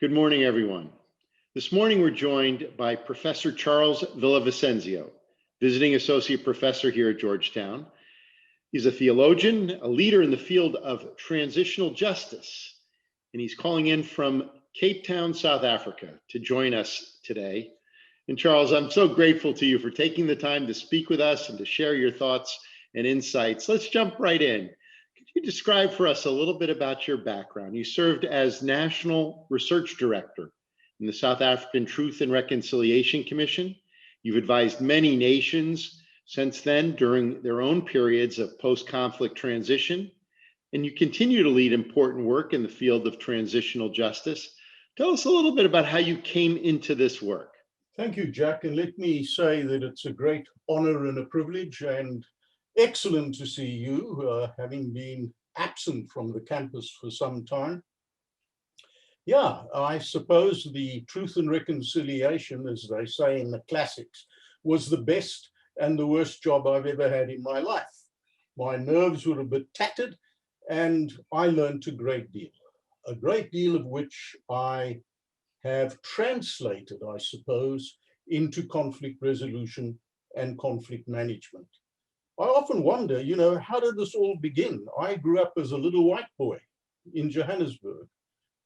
Good morning, everyone. This morning, we're joined by Professor Charles Villa-Vicencio, visiting associate professor here at Georgetown. He's a theologian, a leader in the field of transitional justice, and he's calling in from Cape Town, South Africa, to join us today. And Charles, I'm so grateful to you for taking the time to speak with us and to share your thoughts and insights. Let's jump right in. Could you describe for us a little bit about your background? You served as National Research Director in the South African Truth and Reconciliation Commission. You've advised many nations since then during their own periods of post-conflict transition, and you continue to lead important work in the field of transitional justice. Tell us a little bit about how you came into this work. Thank you, Jack, and let me say that it's a great honor and a privilege and excellent to see you, having been absent from the campus for some time. Yeah, I suppose the Truth and Reconciliation, as they say in the classics, was the best and the worst job I've ever had in my life. My nerves were a bit tattered, and I learned a great deal of which I have translated, I suppose, into conflict resolution and conflict management. I often wonder, how did this all begin? I grew up as a little white boy in Johannesburg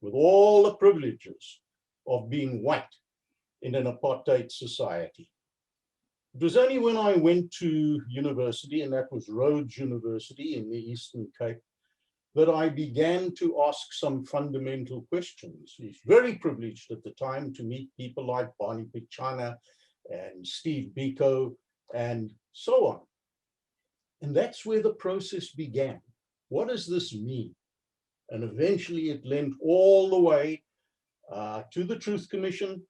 with all the privileges of being white in an apartheid society. It was only when I went to university, and that was Rhodes University in the Eastern Cape, that I began to ask some fundamental questions. I was very privileged at the time to meet people like Barney Pichana and Steve Biko and so on. And that's where the process began. What does this mean? And eventually it led all the way to the Truth Commission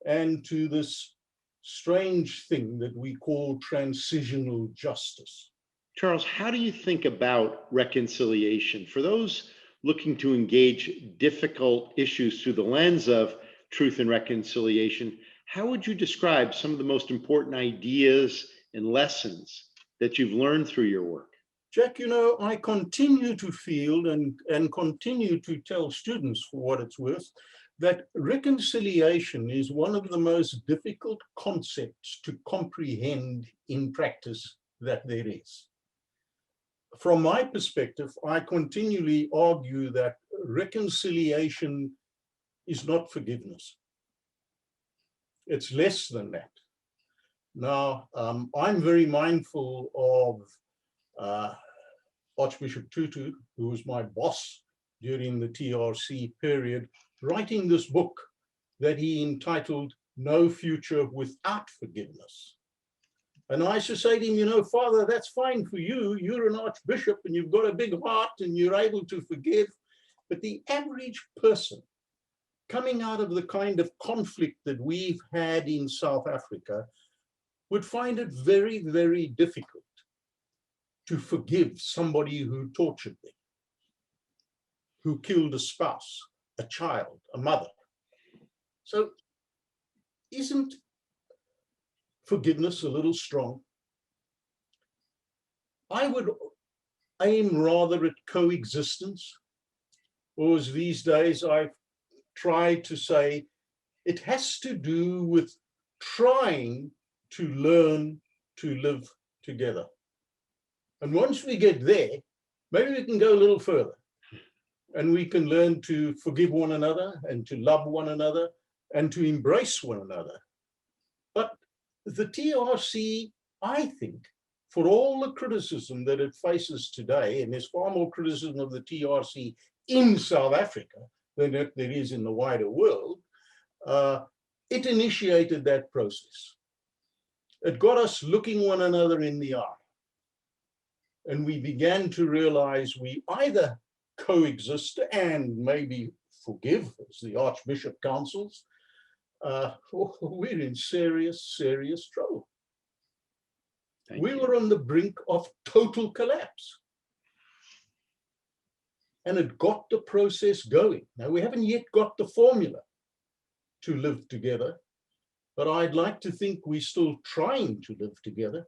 and to this strange thing that we call transitional justice. Charles, how do you think about reconciliation? For those looking to engage difficult issues through the lens of truth and reconciliation, how would you describe some of the most important ideas and lessons that you've learned through your work? Jack, I continue to feel and continue to tell students, for what it's worth, that reconciliation is one of the most difficult concepts to comprehend in practice that there is. From my perspective, I continually argue that reconciliation is not forgiveness. It's less than that. Now, I'm very mindful of Archbishop Tutu, who was my boss during the TRC period, writing this book that he entitled No Future Without Forgiveness. And I used to say to him, Father, that's fine for you. You're an archbishop and you've got a big heart and you're able to forgive. But the average person coming out of the kind of conflict that we've had in South Africa would find it very, very difficult to forgive somebody who tortured them, who killed a spouse, a child, a mother. So isn't forgiveness a little strong? I would aim rather at coexistence, or as these days I've tried to say, it has to do with trying to learn to live together. And once we get there, maybe we can go a little further and we can learn to forgive one another and to love one another and to embrace one another. But the TRC, I think, for all the criticism that it faces today, and there's far more criticism of the TRC in South Africa than there is in the wider world, it initiated that process. It got us looking one another in the eye. And we began to realize we either coexist and maybe forgive, as the Archbishop counsels, we're in serious, serious trouble. We were on the brink of total collapse. And it got the process going. Now, we haven't yet got the formula to live together, but I'd like to think we're still trying to live together.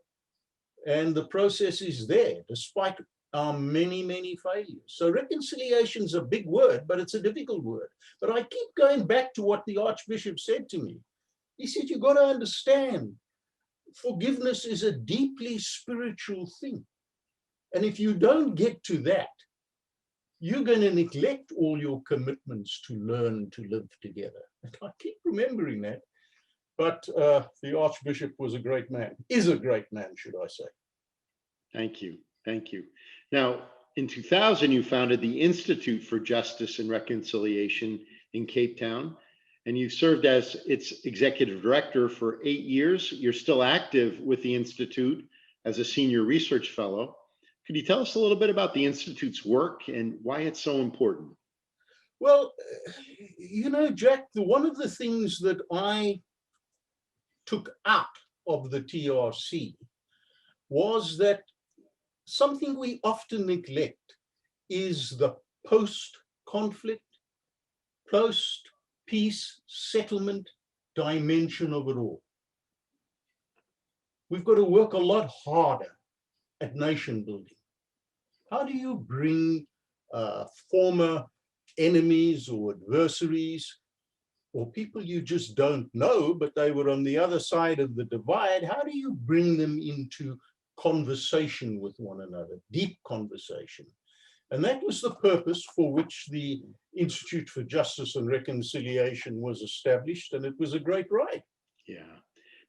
And the process is there, despite our many, many failures. So reconciliation is a big word, but it's a difficult word. But I keep going back to what the Archbishop said to me. He said, you've got to understand, forgiveness is a deeply spiritual thing. And if you don't get to that, you're going to neglect all your commitments to learn to live together. And I keep remembering that. But the Archbishop was a great man, is a great man, should I say. Thank you. Thank you. Now, in 2000, you founded the Institute for Justice and Reconciliation in Cape Town, and you served as its executive director for 8 years. You're still active with the Institute as a senior research fellow. Could you tell us a little bit about the Institute's work and why it's so important? Well, you know, Jack, one of the things that I took out of the TRC was that something we often neglect is the post-conflict, post-peace settlement dimension of it all. We've got to work a lot harder at nation building. How do you bring former enemies or adversaries or people you just don't know, but they were on the other side of the divide? How do you bring them into conversation with one another, deep conversation? And that was the purpose for which the Institute for Justice and Reconciliation was established, and it was a great ride. Yeah.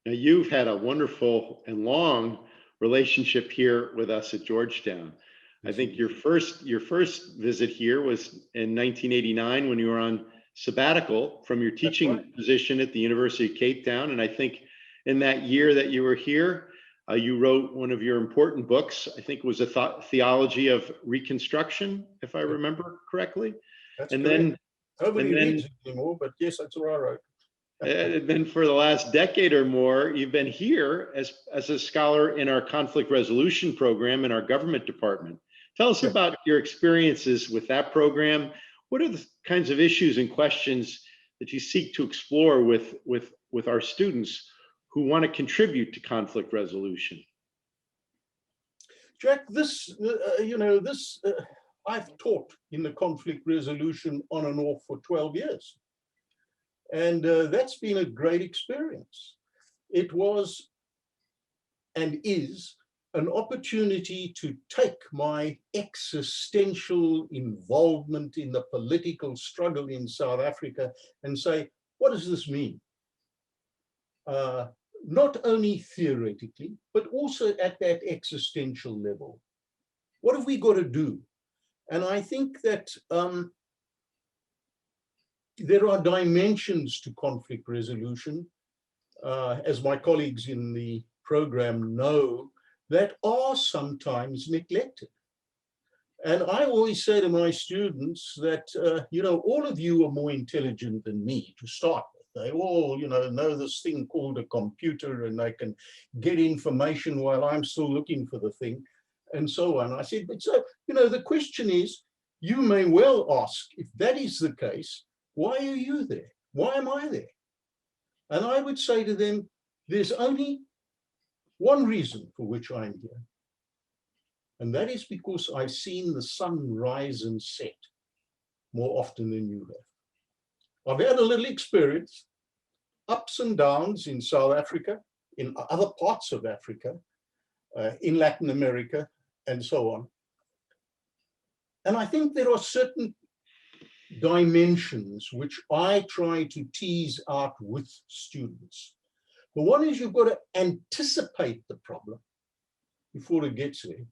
Now, you've had a wonderful and long relationship here with us at Georgetown. I think your first visit here was in 1989 when you were on sabbatical from your teaching position at the University of Cape Town. And I think in that year that you were here, you wrote one of your important books. I think it was a theology of Reconstruction, if I remember correctly. That's and correct. then Nobody reads it anymore, but yes, that's what I wrote. And then for the last decade or more, you've been here as a scholar in our conflict resolution program in our government department. Tell us about your experiences with that program. What are the kinds of issues and questions that you seek to explore with our students who want to contribute to conflict resolution? Jack, I've taught in the conflict resolution on and off for 12 years. And that's been a great experience. It was and is an opportunity to take my existential involvement in the political struggle in South Africa and say, what does this mean? Not only theoretically, but also at that existential level. What have we got to do? And I think that there are dimensions to conflict resolution, as my colleagues in the program know, that are sometimes neglected. And I always say to my students that, all of you are more intelligent than me to start with. They all, know this thing called a computer, and they can get information while I'm still looking for the thing, and so on. I said, but so, the question is, you may well ask, if that is the case, why are you there? Why am I there? And I would say to them, there's only one reason for which I'm here. And that is because I've seen the sun rise and set more often than you have. I've had a little experience, ups and downs in South Africa, in other parts of Africa, in Latin America, and so on. And I think there are certain dimensions which I try to tease out with students. The one is you've got to anticipate the problem before it gets there.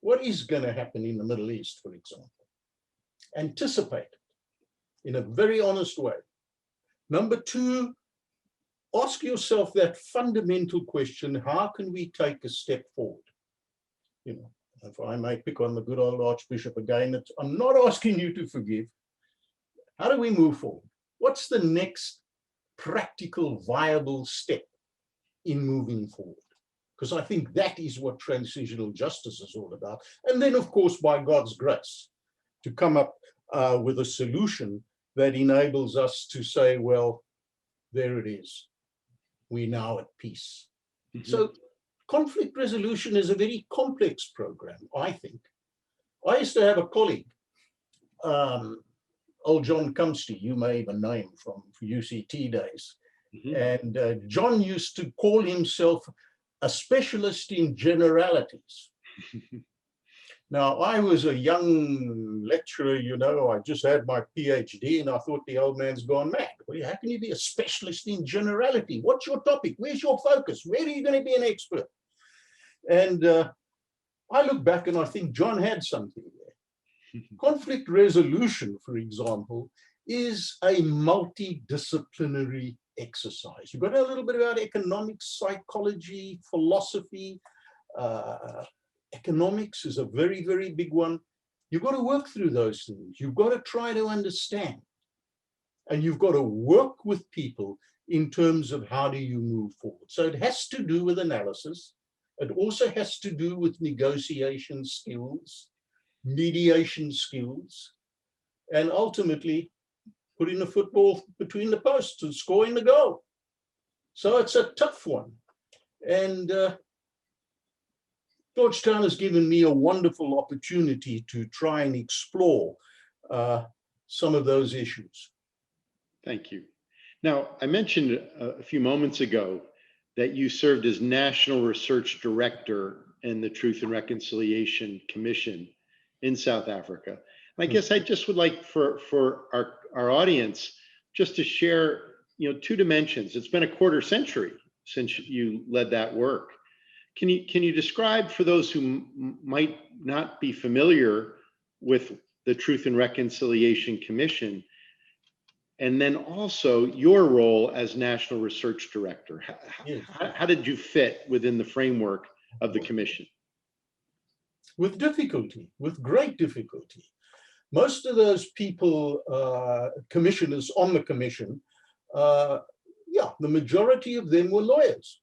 What is going to happen in the Middle East, for example? Anticipate it in a very honest way. Number two, ask yourself that fundamental question, how can we take a step forward? If I may pick on the good old Archbishop again, I'm not asking you to forgive. How do we move forward? What's the next practical, viable step in moving forward? Because I think that is what transitional justice is all about. And then, of course, by God's grace, to come up with a solution that enables us to say, well, there it is. We're now at peace. Mm-hmm. So conflict resolution is a very complex program, I think. I used to have a colleague, old John Cumsty, you may even know him from UCT days. And John used to call himself a specialist in generalities. Now, I was a young lecturer, you know, I just had my PhD and I thought the old man's gone mad. Well, how can you be a specialist in generality? What's your topic? Where's your focus? Where are you going to be an expert? And I look back and I think John had something there. Conflict resolution, for example, is a multidisciplinary exercise. You've got to know a little bit about economics, psychology, philosophy. Economics is a very, very big one. You've got to work through those things. You've got to try to understand. And you've got to work with people in terms of how do you move forward. So it has to do with analysis. It also has to do with negotiation skills, mediation skills, and ultimately putting the football between the posts and scoring the goal. So it's a tough one. And Georgetown has given me a wonderful opportunity to try and explore some of those issues. Thank you. Now, I mentioned a few moments ago that you served as National Research Director in the Truth and Reconciliation Commission in South Africa. And I guess I just would like for our audience just to share, you know, two dimensions. It's been a quarter century since you led that work. Can you describe for those who might not be familiar with the Truth and Reconciliation Commission, and then also your role as National Research Director? How did you fit within the framework of the commission? With difficulty, with great difficulty. Most of those people, commissioners on the commission, yeah, the majority of them were lawyers.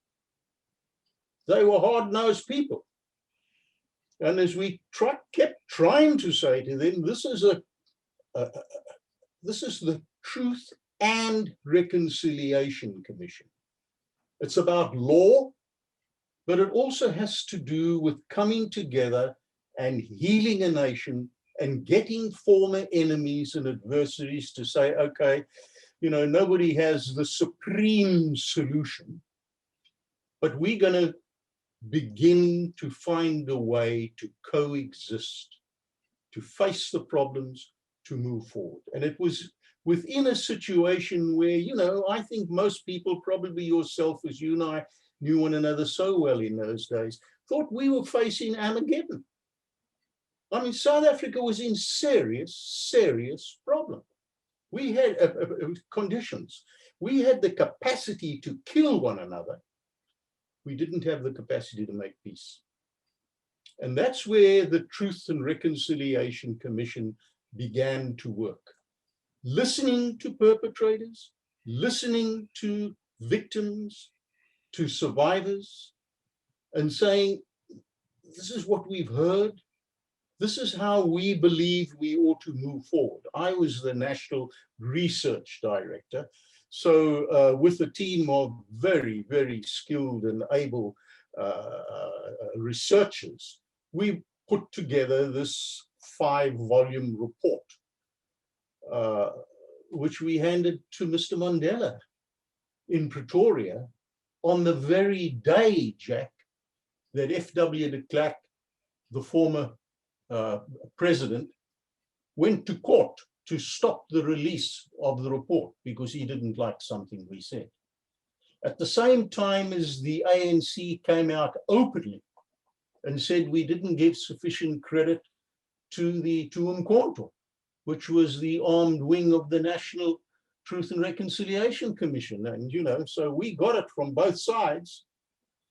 They were hard-nosed people. And as we kept trying to say to them, this is the Truth and Reconciliation Commission. It's about law, but it also has to do with coming together and healing a nation and getting former enemies and adversaries to say, okay, you know, nobody has the supreme solution, but we're going to begin to find a way to coexist, to face the problems, to move forward. And it was within a situation where, you know, I think most people, probably yourself, as you and I knew one another so well in those days, thought we were facing Armageddon. I mean, South Africa was in serious, serious problem. We had conditions. We had the capacity to kill one another. We didn't have the capacity to make peace. And that's where the Truth and Reconciliation Commission began to work. Listening to perpetrators, listening to victims, to survivors, and saying, this is what we've heard. This is how we believe we ought to move forward. I was the National Research Director. So with a team of very, very skilled and able researchers, we put together this 5-volume report, which we handed to Mr. Mandela in Pretoria on the very day, Jack, that F.W. de Klerk, the former president, went to court to stop the release of the report because he didn't like something we said. At the same time as the ANC came out openly and said we didn't give sufficient credit to the Umkhonto, which was the armed wing of the National Truth and Reconciliation Commission. And, you know, so we got it from both sides,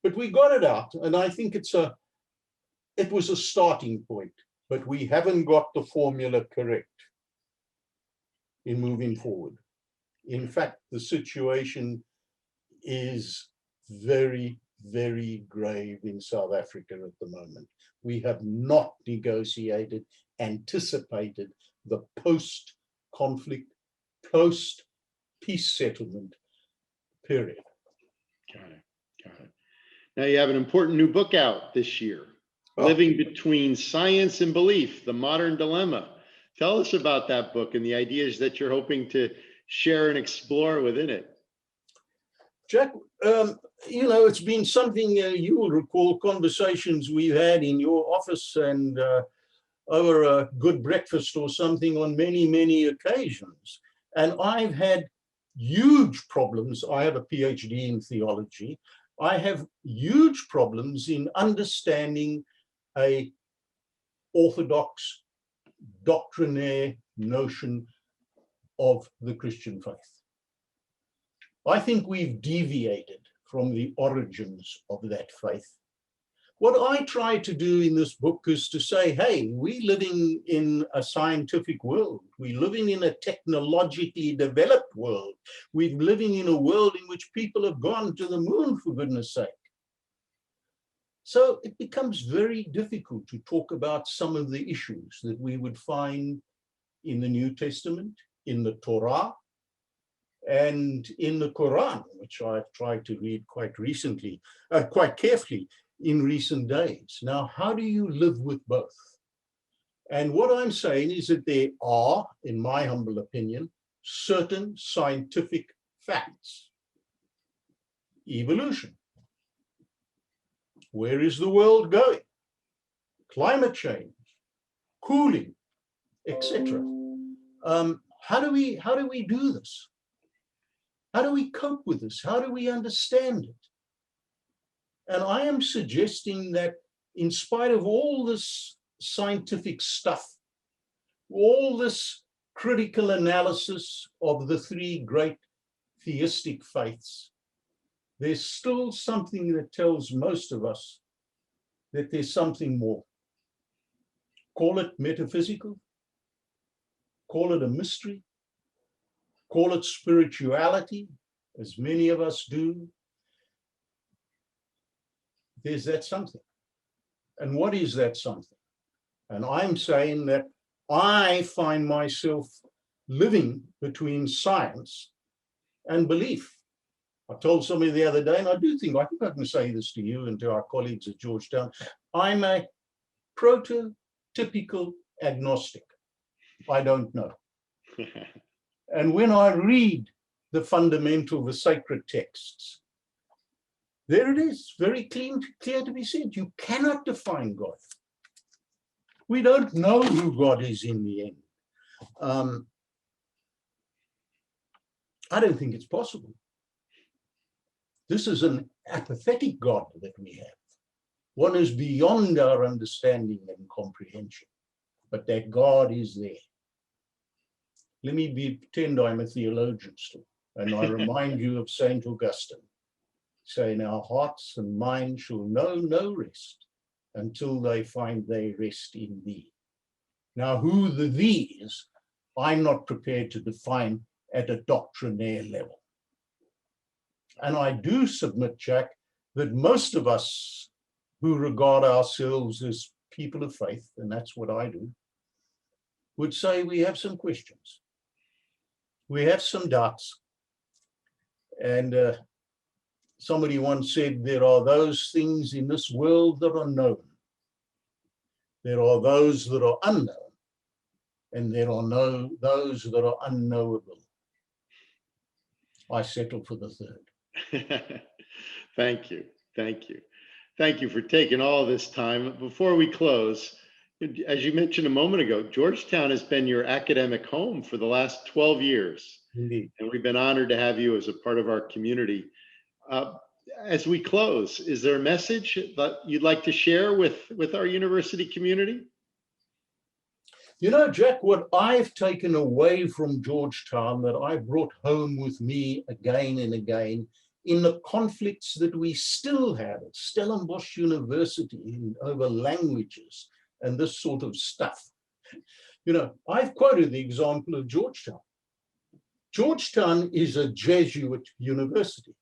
but we got it out. And I think it was a starting point, but we haven't got the formula correct in moving forward. In fact, the situation is very, very grave in South Africa at the moment. We have not negotiated, anticipated the post-conflict, post-peace settlement period. Got it. Now you have an important new book out this year. Oh, Living Between Science and Belief, The Modern Dilemma. Tell us about that book and the ideas that you're hoping to share and explore within it. Jack, it's been something you will recall conversations we've had in your office and over a good breakfast or something on many, many occasions. And I've had huge problems. I have a PhD in theology. I have huge problems in understanding a orthodox doctrinaire notion of the Christian faith. I think we've deviated from the origins of that faith. What I try to do in this book is to say, hey, we're living in a scientific world. We're living in a technologically developed world. We're living in a world in which people have gone to the moon, for goodness sake. So it becomes very difficult to talk about some of the issues that we would find in the New Testament, in the Torah, and in the Quran, which I've tried to read quite recently, quite carefully in recent days. Now, how do you live with both? And what I'm saying is that there are, in my humble opinion, certain scientific facts. Evolution. Where is the world going? Climate change, cooling, etc. How do we do this? How do we cope with this? How do we understand it? And I am suggesting that in spite of all this scientific stuff, all this critical analysis of the three great theistic faiths, there's still something that tells most of us that there's something more. Call it metaphysical, call it a mystery, call it spirituality, as many of us do. There's that something. And what is that something? And I'm saying that I find myself living between science and belief. I told somebody the other day, and I think I can say this to you and to our colleagues at Georgetown, I'm a prototypical agnostic. I don't know. And when I read the fundamental, the sacred texts, there it is, very clear to be said. You cannot define God. We don't know who God is in the end. I don't think it's possible. This is an apathetic God that we have. One is beyond our understanding and comprehension, but that God is there. Let me pretend I'm a theologian still, and I remind you of St. Augustine, saying our hearts and minds shall know no rest until they find they rest in thee. Now, who the thee is, I'm not prepared to define at a doctrinaire level. And I do submit, Jack, that most of us who regard ourselves as people of faith, and that's what I do, would say we have some questions. We have some doubts. And somebody once said, there are those things in this world that are known. There are those that are unknown. And there are those that are unknowable. I settle for the third. Thank you. Thank you. Thank you for taking all this time. Before we close, as you mentioned a moment ago, Georgetown has been your academic home for the last 12 years. Indeed. And we've been honored to have you as a part of our community. As we close, is there a message that you'd like to share with our university community? You know, Jack, what I've taken away from Georgetown that I brought home with me again and again in the conflicts that we still have at Stellenbosch University over languages and this sort of stuff. You know, I've quoted the example of Georgetown. Georgetown is a Jesuit university,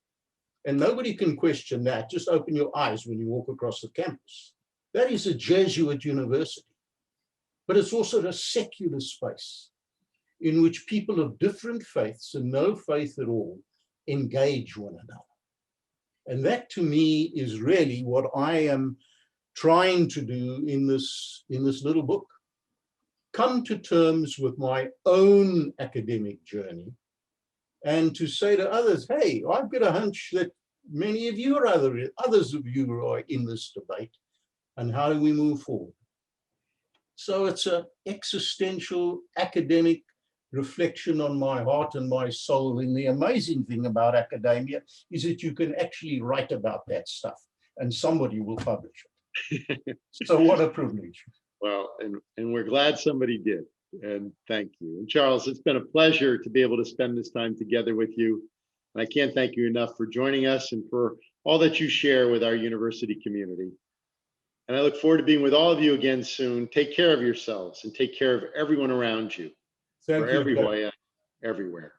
and nobody can question that. Just open your eyes when you walk across the campus. That is a Jesuit university. But it's also a secular space in which people of different faiths and no faith at all engage one another. And that to me is really what I am trying to do in this little book. Come to terms with my own academic journey and to say to others, hey, I've got a hunch that many of you or others of you are in this debate, and how do we move forward? So it's an existential academic reflection on my heart and my soul. And the amazing thing about academia is that you can actually write about that stuff and somebody will publish it. So what a privilege. Well, and we're glad somebody did. And thank you. And Charles, it's been a pleasure to be able to spend this time together with you. And I can't thank you enough for joining us and for all that you share with our university community. And I look forward to being with all of you again soon. Take care of yourselves and take care of everyone around you. Thank For you. every Hoya, everywhere.